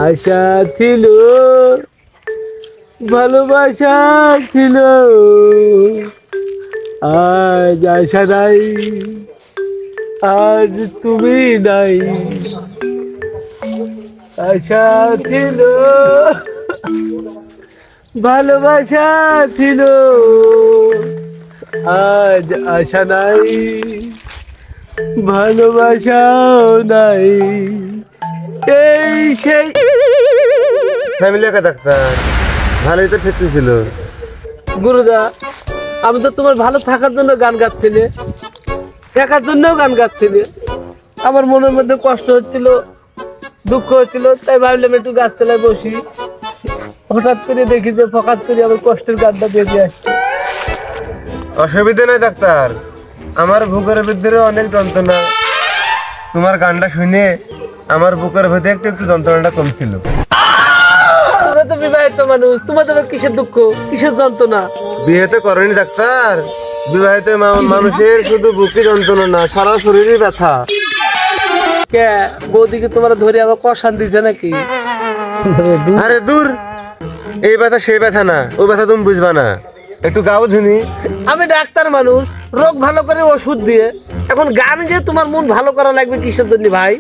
আশা ছিল, ভালোবাসা ছিল, আজ আশা নাই, আজ তুমি নাই। আশা ছিল, ভালোবাসা ছিল, আজ আশা নাই, ভালোবাসাও নাই। এই সেই ফ্যামিলি একা ডাক্তার, ভালোই তো ঠিক ছিল। গুরুদা, আমি তো তোমার ভালো থাকার জন্য গান গাচ্ছিলে, দেখার জন্যও গান গাচ্ছিলে। আমার মনের মধ্যে কষ্ট হচ্ছিল, দুঃখ হচ্ছিল, তাই ভাবলাম একটু গাছতলায় বসি। হঠাৎ করে দেখি যে ফকাত করে আমার কষ্টের গানটা বেরিয়ে আসছে। অসুবিধা নেই ডাক্তার, আমার বুকের ভিতরে অনেক যন্ত্রণা। তোমার গানটা শুনে আমার বুকের ভেতরে একটু একটু যন্ত্রণাটা কমছিল। তোমরা তো বিবাহিত মানুষ, তোমাদের কিসের দুঃখ, কিসের যন্ত্রণা? বিয়ে তো করেনি ডাক্তার, বিবাহিত মানুষের শুধু বুকে যন্ত্রণা না, সারা শরীরে ব্যথা। কে বৌদিকে তোমরা ধরে আবার কষান দিছে নাকি? আরে দূর, এই ব্যথা সেই ব্যথা না, ওই ব্যথা তুমি বুঝবা না। একটু গাও ধুনি। আমি ডাক্তার মানুষ, রোগ ভালো করে ওষুধ দিয়ে, এখন গান গিয়ে তোমার মন ভালো করা লাগবে কিসের জন্য ভাই?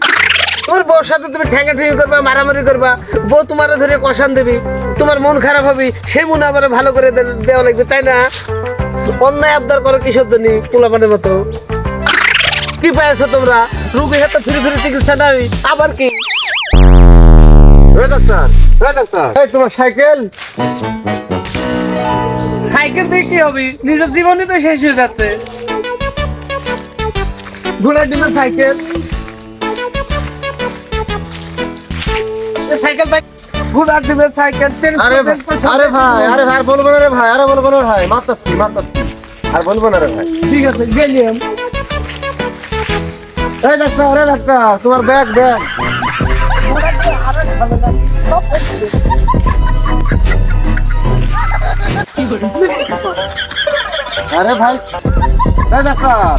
তোমার বউর সাথে তুমি ঠেঙ্গা ঠেঙ্গি করবা, মারামারি করবা, বউ তোমার ধরে কষান দেবি, তোমার মন খারাপ হবে, সেই মন আবার ভালো করে দেওয়া লাগবে, তাই না? অন্যায় আবদার করো কিসের জন্য পোলাপানের মতো? কি পাইছো তোমরা? রোগী হাতে ফিরে ফিরে চিকিৎসা নাই, আবার কি? ডাক্তার, ডাক্তার, এই তোমার সাইকেল। সাইকেল দিয়ে কি হবে? নিজের জীবনই তো শেষ হয়ে যাচ্ছে। ঘোড়ার ডিমে সাইকেল, সাইকেল ঘোড়ার ডিমে সাইকেল। আরে আরে ভাই, আরে ভাই বলবো না রে ভাই, আরে বলবো না ভাই, মাতাচ্ছি মাতাচ্ছি, আর বলবো না রে ভাই। ঠিক আছে গেলাম। এই ডাক্তার, এই ডাক্তার, তোমার ব্যাগ ব্যাগ। আরে ভাই, এই ডাক্তার,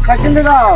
সাইকেল নিয়ে যাও।